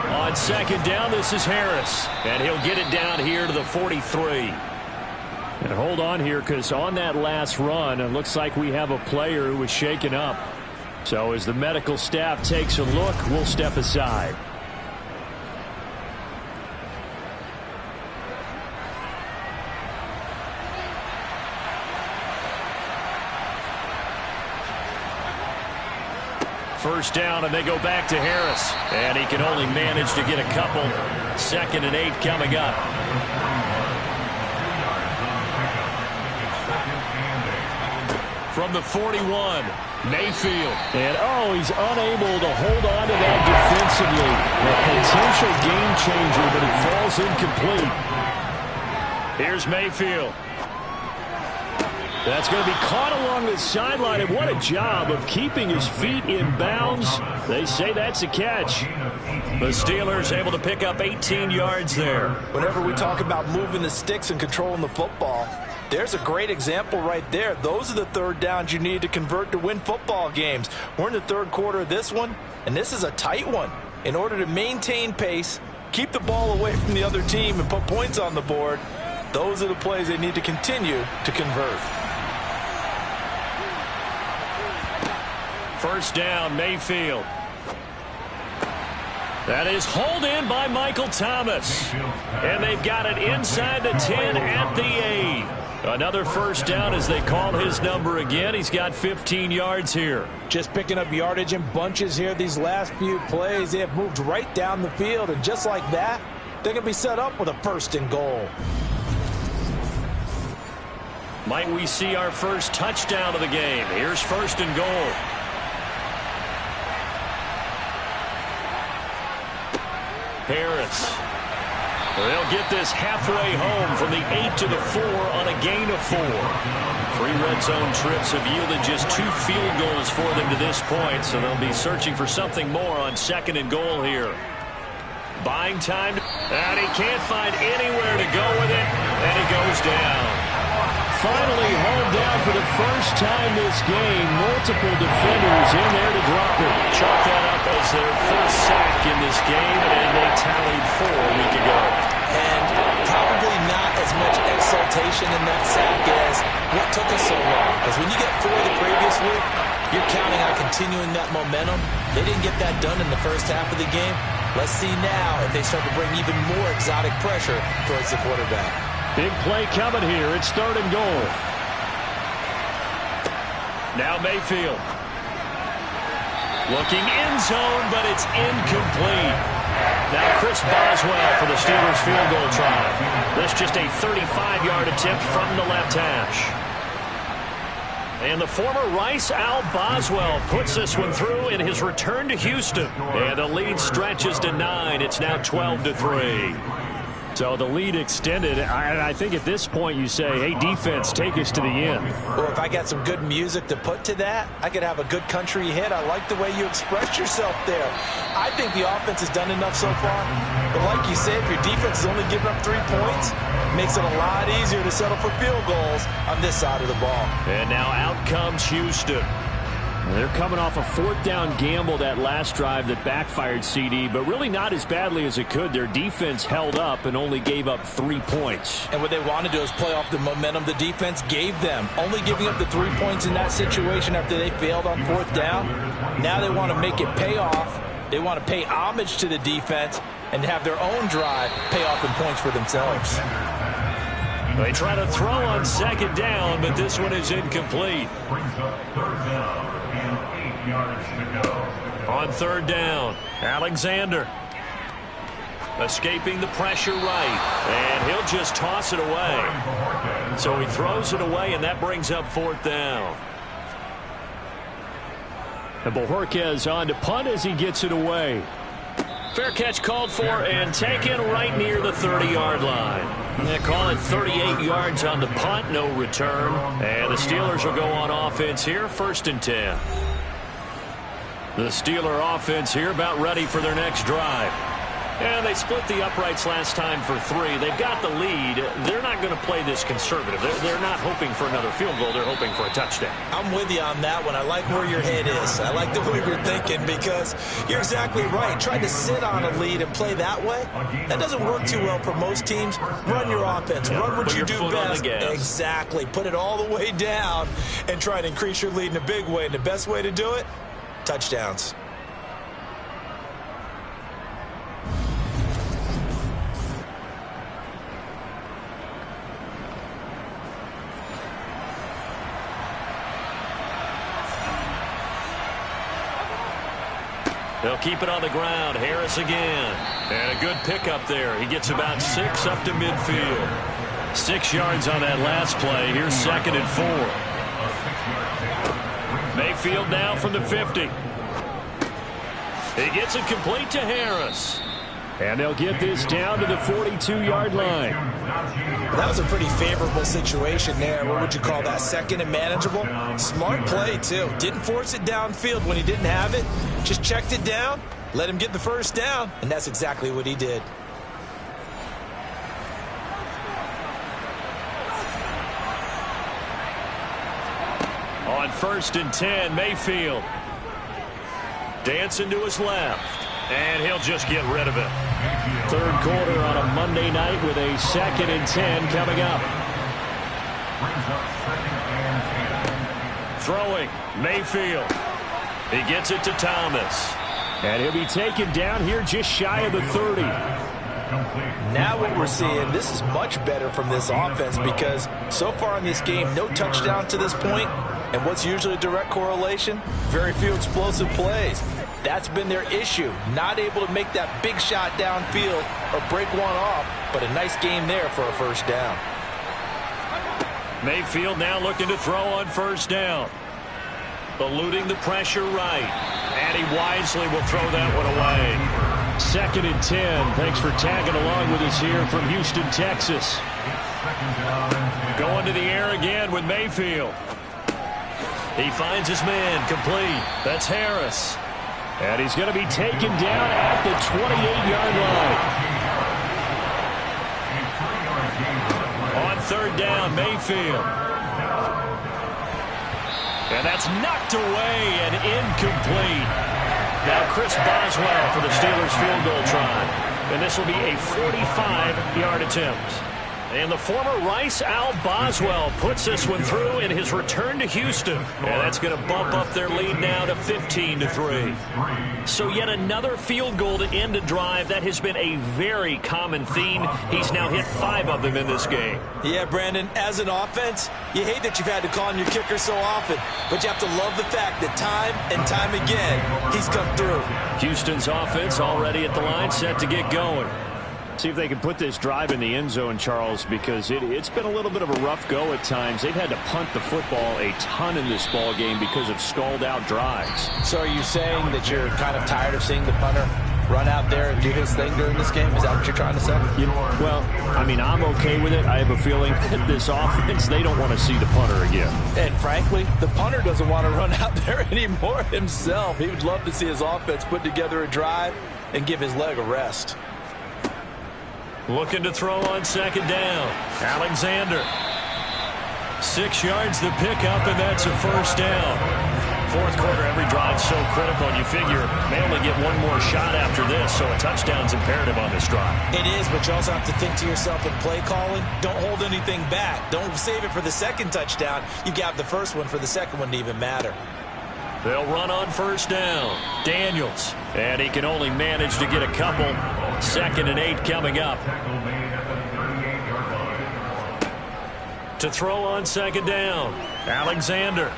On 2nd down, this is Harris. And he'll get it down here to the 43. And hold on here, because on that last run, it looks like we have a player who was shaken up. So as the medical staff takes a look, we'll step aside. First down, and they go back to Harris. And he can only manage to get a couple. 2nd and 8 coming up. From the 41, Mayfield. And, he's unable to hold on to that defensively. A potential game changer, but it falls incomplete. Here's Mayfield. That's going to be caught along the sideline, and what a job of keeping his feet in bounds. They say that's a catch. The Steelers able to pick up 18 yards there. Whenever we talk about moving the sticks and controlling the football, there's a great example right there. Those are the 3rd downs you need to convert to win football games. We're in the 3rd quarter of this one, and this is a tight one. In order to maintain pace, keep the ball away from the other team, and put points on the board, those are the plays they need to continue to convert. 1st down, Mayfield. That is hauled in by Michael Thomas. And they've got it inside the 10 at the 8. Another 1st down as they call his number again. He's got 15 yards here. Just picking up yardage in bunches here these last few plays. They have moved right down the field, and just like that, they're going to be set up with a 1st and goal. Might we see our first touchdown of the game? Here's 1st and goal. Harris. They'll get this halfway home from the 8 to the 4 on a gain of 4. 3 red zone trips have yielded just 2 field goals for them to this point, so they'll be searching for something more on 2nd and goal here. Buying time, and he can't find anywhere to go with it, and he goes down. Finally hauled down for the first time this game. Multiple defenders in there to drop it. Chalk that up as their first sack in this game, and they tallied 4 a week ago. And probably question in that sack is, what took us so long? Because when you get 4 the previous week, you're counting on continuing that momentum. They didn't get that done in the first half of the game. Let's see now if they start to bring even more exotic pressure towards the quarterback. Big play coming here. It's 3rd and goal. Now Mayfield. Looking end zone, but it's incomplete. Now Chris Boswell for the Steelers field goal try. This just a 35-yard attempt from the left hash. And the former Rice Al Boswell puts this one through in his return to Houston. And the lead stretches to 9. It's now 12-3. So the lead extended. I think at this point you say, hey, defense, take us to the end. Well, if I got some good music to put to that, I could have a good country hit. I like the way you expressed yourself there. I think the offense has done enough so far. But like you said, if your defense is only giving up 3 points, it makes it a lot easier to settle for field goals on this side of the ball. And now out comes Houston. They're coming off a 4th down gamble that last drive that backfired, CD, but really not as badly as it could. Their defense held up and only gave up 3 points. And what they want to do is play off the momentum the defense gave them. Only giving up the 3 points in that situation after they failed on 4th down. Now they want to make it pay off. They want to pay homage to the defense and have their own drive pay off in points for themselves. They try to throw on 2nd down, but this one is incomplete. Brings up 3rd down and 8 yards to go. On 3rd down, Alexander. Escaping the pressure right. And he'll just toss it away. So he throws it away, and that brings up 4th down. And Bojorquez on to punt as he gets it away. Fair catch called for and taken right near the 30-yard line. They call it 38 yards on the punt, no return. And the Steelers will go on offense here, 1st and 10. The Steeler offense here about ready for their next drive. And they split the uprights last time for 3. They've got the lead. They're not going to play this conservative. They're not hoping for another field goal. They're hoping for a touchdown. I'm with you on that one. I like where your head is. I like the way you're thinking because you're exactly right. Trying to sit on a lead and play that way, that doesn't work too well for most teams. Run your offense. Run what you do best. Exactly. Put it all the way down and try to increase your lead in a big way. And the best way to do it, touchdowns. They'll keep it on the ground. Harris again. And a good pickup there. He gets about 6 up to midfield. 6 yards on that last play. Here's 2nd and 4. Mayfield now from the 50. He gets it complete to Harris. And they'll get this down to the 42-yard line. That was a pretty favorable situation there. What would you call that? 2nd and manageable? Smart play, too. Didn't force it downfield when he didn't have it. Just checked it down, let him get the 1st down, and that's exactly what he did. On 1st and 10, Mayfield. Dancing to his left. And he'll just get rid of it. 3rd quarter on a Monday night with a 2nd and 10 coming up. Throwing, Mayfield. He gets it to Thomas. And he'll be taken down here just shy of the 30. Now what we're seeing, this is much better from this offense because so far in this game, no touchdown to this point. And what's usually a direct correlation? Very few explosive plays. That's been their issue. Not able to make that big shot downfield or break one off, but a nice game there for a 1st down. Mayfield now looking to throw on 1st down. Eluding the pressure right. And he wisely will throw that one away. 2nd and 10. Thanks for tagging along with us here from Houston, Texas. Going to the air again with Mayfield. He finds his man complete. That's Harris. And he's going to be taken down at the 28-yard line. On 3rd down, Mayfield. And that's knocked away and incomplete. Now Chris Boswell for the Steelers field goal try. And this will be a 45-yard attempt. And the former Rice Al Boswell puts this one through in his return to Houston. And that's going to bump up their lead now to 15-3. So yet another field goal to end a drive. That has been a very common theme. He's now hit 5 of them in this game. Yeah, Brandon, as an offense, you hate that you've had to call on your kicker so often, but you have to love the fact that time and time again, he's come through. Houston's offense already at the line, set to get going. See if they can put this drive in the end zone, Charles, because it's been a little bit of a rough go at times. They've had to punt the football a ton in this ball game because of stalled-out drives. So are you saying that you're kind of tired of seeing the punter run out there and do his thing during this game? Is that what you're trying to say? Well, I mean, I'm okay with it. I have a feeling that this offense, they don't want to see the punter again. And frankly, the punter doesn't want to run out there anymore himself. He would love to see his offense put together a drive and give his leg a rest. Looking to throw on second down. Alexander. 6 yards the pickup, and that's a first down. Fourth quarter, every drive's so critical, and you figure they only get one more shot after this, so a touchdown's imperative on this drive. It is, but you also have to think to yourself in play calling, don't hold anything back. Don't save it for the second touchdown. You got the first one for the second one to even matter. They'll run on first down. Daniels. And he can only manage to get a couple. 2nd and 8 coming up. To throw on second down. Alexander.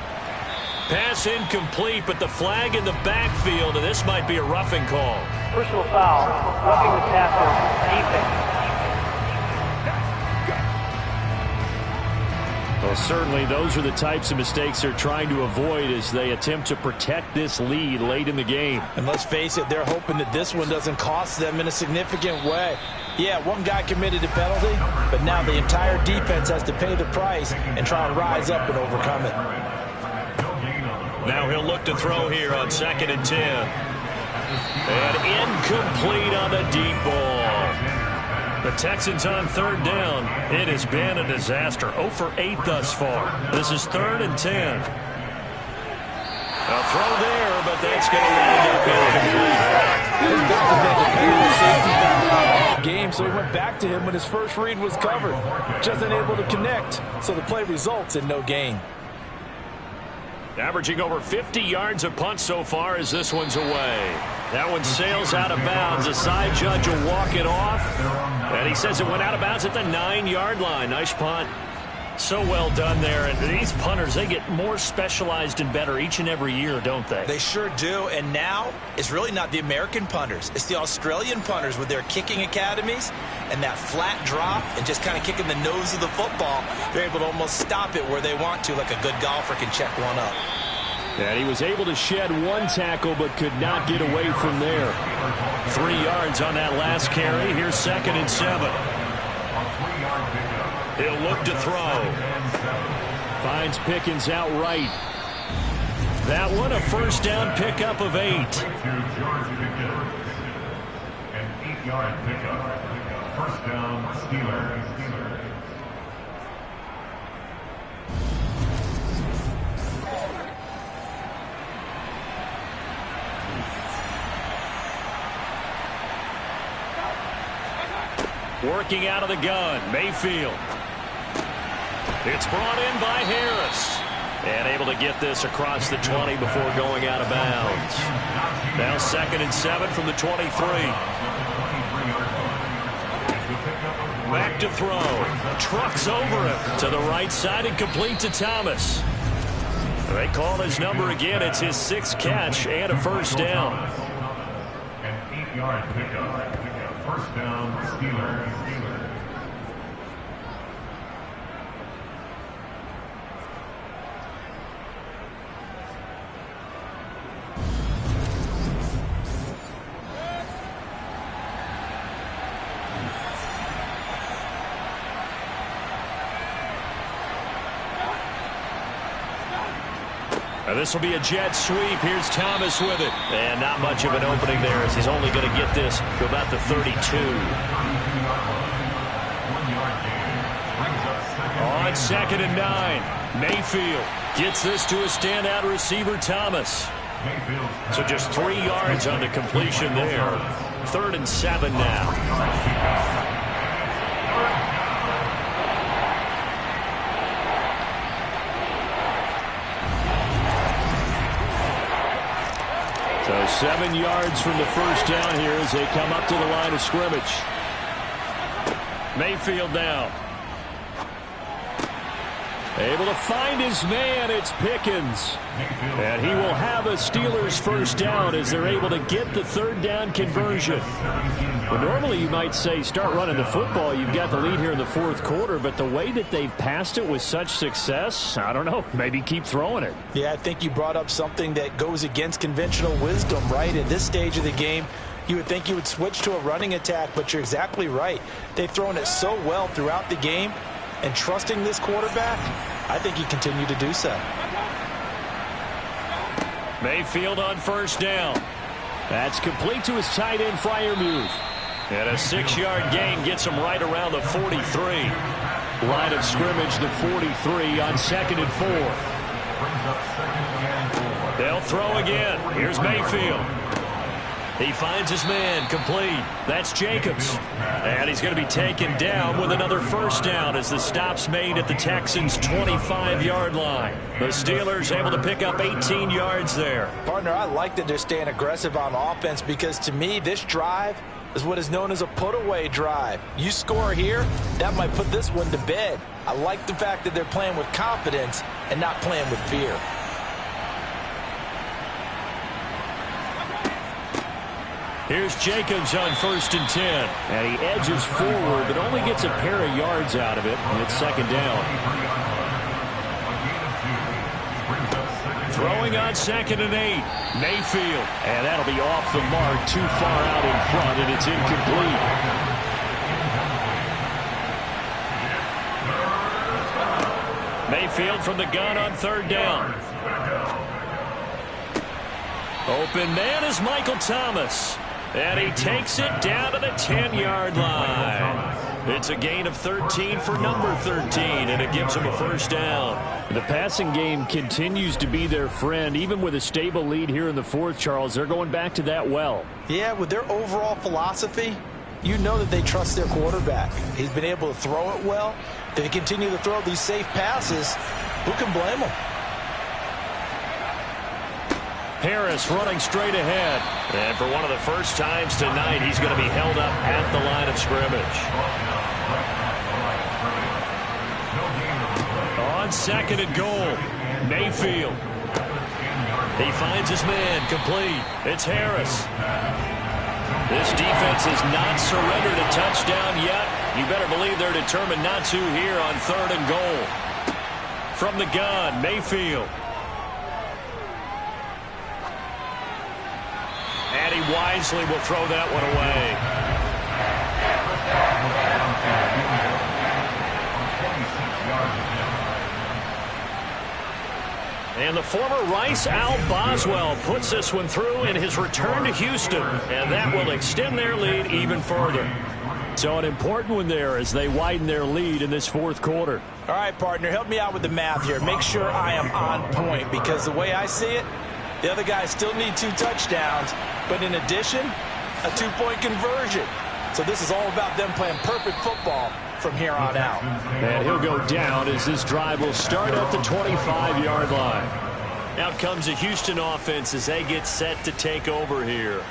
Pass incomplete, but the flag in the backfield, and this might be a roughing call. Personal foul. Roughing the tackle. Defense. Well, certainly those are the types of mistakes they're trying to avoid as they attempt to protect this lead late in the game. And let's face it, they're hoping that this one doesn't cost them in a significant way. Yeah, one guy committed a penalty, but now the entire defense has to pay the price and try and rise up and overcome it. Now he'll look to throw here on 2nd and 10. And incomplete on the deep ball. The Texans on third down. It has been a disaster. 0 for 8 thus far. This is 3rd and 10. A throw there, but that's going to land up incomplete. His back has been dependent on safety throughout the game, so he went back to him when his first read was covered. Just unable to connect, so the play results in no gain. Averaging over 50 yards a punt so far as this one's away. That one sails out of bounds. The side judge will walk it off. And he says it went out of bounds at the 9-yard line. Nice punt. So well done there. And these punters, they get more specialized and better each and every year, don't they? They sure do. And now it's really not the American punters. It's the Australian punters with their kicking academies and that flat drop and just kind of kicking the nose of the football. They're able to almost stop it where they want to, like a good golfer can check one up. And he was able to shed one tackle but could not get away from there. 3 yards on that last carry. Here's 2nd and 7. He'll look to throw. Finds Pickens outright. That one a first down pickup of 8. An 8-yard pickup. First down, Steelers. Working out of the gun, Mayfield. It's brought in by Harris. And able to get this across the 20 before going out of bounds. Now 2nd and 7 from the 23. Back to throw. Trucks over him to the right side and complete to Thomas. They call his number again. It's his 6th catch and a first down. An 8-yard pickup. First down, Steelers. This will be a jet sweep. Here's Thomas with it. And not much of an opening there as he's only going to get this to about the 32. On 2nd and 9. Mayfield gets this to a standout receiver, Thomas. So just 3 yards on the completion there. 3rd and 7 now. 7 yards from the first down here as they come up to the line of scrimmage. Mayfield now. Able to find his man. It's Pickens. And he will have a Steelers first down as they're able to get the third down conversion. Well, normally you might say start running the football. You've got the lead here in the fourth quarter. But the way that they've passed it with such success, I don't know. Maybe keep throwing it. Yeah, I think you brought up something that goes against conventional wisdom, right? At this stage of the game, you would think you would switch to a running attack, but you're exactly right. They've thrown it so well throughout the game. And trusting this quarterback, I think he continued to do so. Mayfield on first down. That's complete to his tight end Freiermuth. And a 6-yard gain gets him right around the 43. Line of scrimmage, the 43 on 2nd and 4. They'll throw again. Here's Mayfield. He finds his man, complete. That's Jacobs. And he's going to be taken down with another first down as the stop's made at the Texans' 25-yard line. The Steelers able to pick up 18 yards there. Partner, I like that they're staying aggressive on offense because to me, this drive is what is known as a put-away drive. You score here, that might put this one to bed. I like the fact that they're playing with confidence and not playing with fear. Here's Jacobs on 1st and 10. And he edges forward, but only gets a pair of yards out of it. And it's 2nd down. Throwing on 2nd and 8. Mayfield. And that'll be off the mark, too far out in front, and it's incomplete. Mayfield from the gun on 3rd down. Open man is Michael Thomas. And he takes it down to the 10-yard line. It's a gain of 13 for number 13, and it gives him a first down. The passing game continues to be their friend. Even with a stable lead here in the fourth, Charles, they're going back to that well. Yeah, with their overall philosophy, you know that they trust their quarterback. He's been able to throw it well. If they continue to throw these safe passes, who can blame them? Harris running straight ahead. And for one of the first times tonight, he's going to be held up at the line of scrimmage. On 2nd and goal, Mayfield. He finds his man, complete. It's Harris. This defense has not surrendered a touchdown yet. You better believe they're determined not to here on 3rd and goal. From the gun, Mayfield. And he wisely will throw that one away. And the former Rice Al Boswell puts this one through in his return to Houston. And that will extend their lead even further. So an important one there as they widen their lead in this fourth quarter. All right, partner, help me out with the math here. Make sure I am on point because the way I see it, the other guys still need 2 touchdowns, but in addition, a 2-point conversion. So this is all about them playing perfect football from here on out. And he'll go down as this drive will start at the 25-yard line. Out comes the Houston offense as they get set to take over here.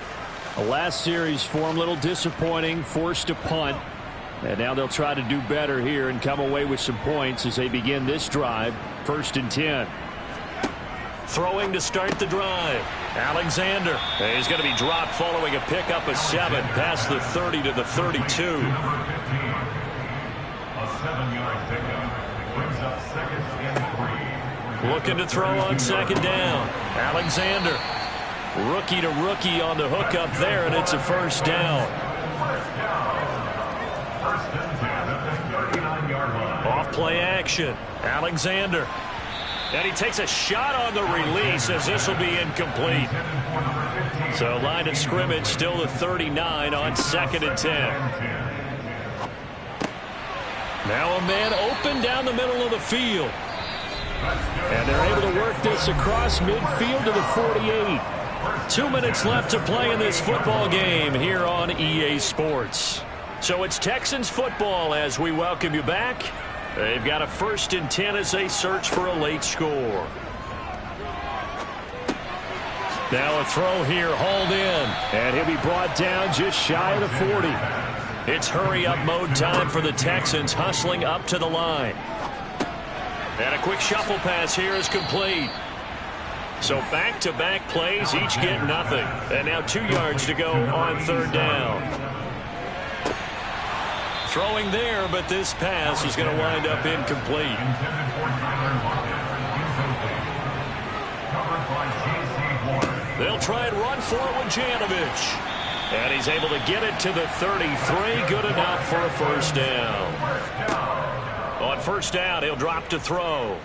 The last series for them, a little disappointing, forced a punt. And now they'll try to do better here and come away with some points as they begin this drive, 1st and 10. Throwing to start the drive. Alexander. He's going to be dropped following a pickup of 7 past the 30 to the 32. A 7-yard pickup brings up 2nd and 3. Looking to throw on 2nd down. Alexander. Rookie to rookie on the hook up there, and it's a first down. First and 10 at the 39-yard line. Off play action. Alexander. And he takes a shot on the release as this will be incomplete. So line of scrimmage still the 39 on 2nd and 10. Now a man open down the middle of the field. And they're able to work this across midfield to the 48. 2 minutes left to play in this football game here on EA Sports. So it's Texans football as we welcome you back. They've got a 1st and 10 as they search for a late score. Now a throw here, hauled in. And he'll be brought down just shy of the 40. It's hurry-up mode time for the Texans, hustling up to the line. And a quick shuffle pass here is complete. So back-to-back plays, each get nothing. And now 2 yards to go on 3rd down. Throwing there, but this pass is going to wind up incomplete. They'll try and run for it with Janovich. And he's able to get it to the 33. Good enough for a 1st down. On 1st down, he'll drop to throw.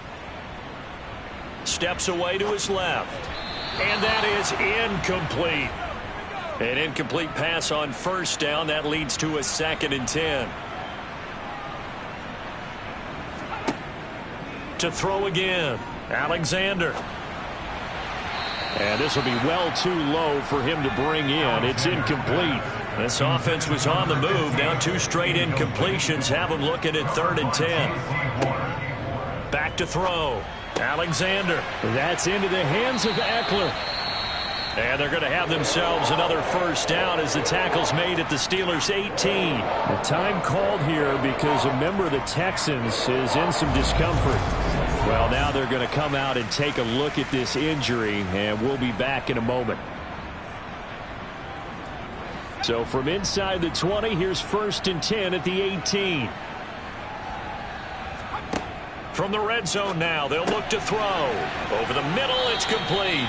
Steps away to his left. And that is incomplete. An incomplete pass on 1st down. That leads to a 2nd and 10. To throw again. Alexander. And this will be well too low for him to bring in. It's incomplete. This offense was on the move. Now 2 straight incompletions have them looking at 3rd and 10. Back to throw. Alexander. That's into the hands of Eckler. And they're going to have themselves another 1st down as the tackle's made at the Steelers' 18. The time called here because a member of the Texans is in some discomfort. Well, now they're going to come out and take a look at this injury, and we'll be back in a moment. So from inside the 20, here's 1st and 10 at the 18. From the red zone now, they'll look to throw. Over the middle, it's complete.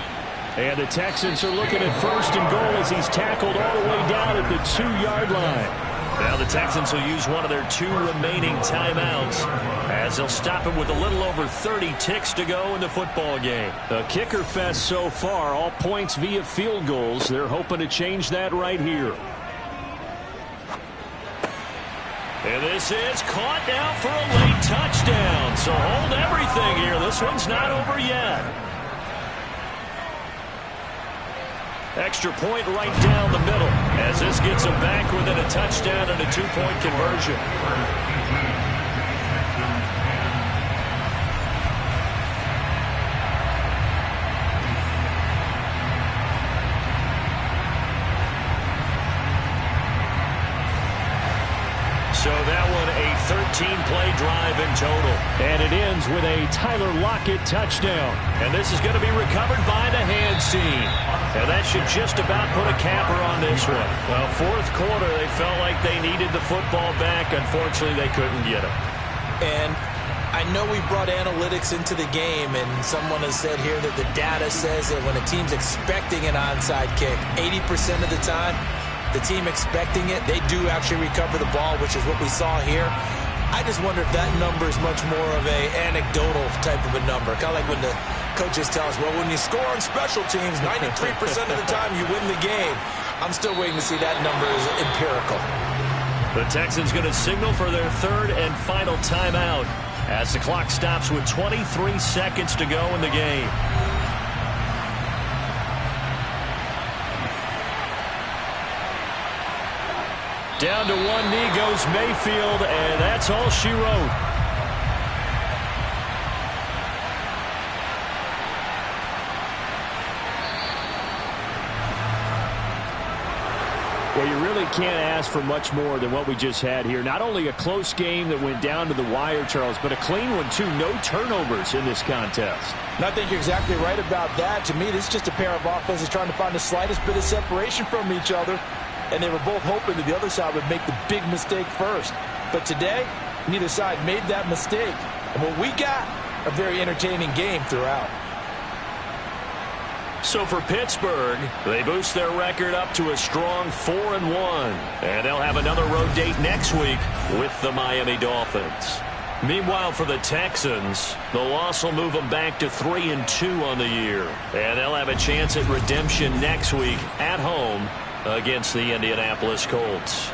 And the Texans are looking at 1st and goal as he's tackled all the way down at the 2-yard line. Now the Texans will use one of their 2 remaining timeouts as they'll stop it with a little over 30 ticks to go in the football game. A kicker fest so far, all points via field goals. They're hoping to change that right here. And this is caught now for a late touchdown. So hold everything here. This one's not over yet. Extra point right down the middle as this gets them back within a touchdown and a 2-point conversion. So that one a 13-play drive in total. And it ends with a Tyler Lockett touchdown. And this is going to be recovered by the hands team. And that should just about put a capper on this one. Well, 4th quarter, they felt like they needed the football back. Unfortunately, they couldn't get it. And I know we brought analytics into the game, and someone has said here that the data says that when a team's expecting an onside kick, 80% of the time, the team expecting it, they do actually recover the ball, which is what we saw here. I just wonder if that number is much more of a anecdotal type of a number. Kind of like when the coaches tell us, well, when you score on special teams, 93% of the time you win the game. I'm still waiting to see that number is empirical. The Texans going to signal for their 3rd and final timeout as the clock stops with 23 seconds to go in the game. Down to one knee goes Mayfield, and that's all she wrote. Well, you really can't ask for much more than what we just had here. Not only a close game that went down to the wire, Charles, but a clean one, too. No turnovers in this contest. And I think you're exactly right about that. To me, this is just a pair of offenses trying to find the slightest bit of separation from each other. And they were both hoping that the other side would make the big mistake first. But today, neither side made that mistake. And what we got, a very entertaining game throughout. So for Pittsburgh, they boost their record up to a strong 4-1. And they'll have another road date next week with the Miami Dolphins. Meanwhile, for the Texans, the loss will move them back to 3-2 on the year. And they'll have a chance at redemption next week at home against the Indianapolis Colts.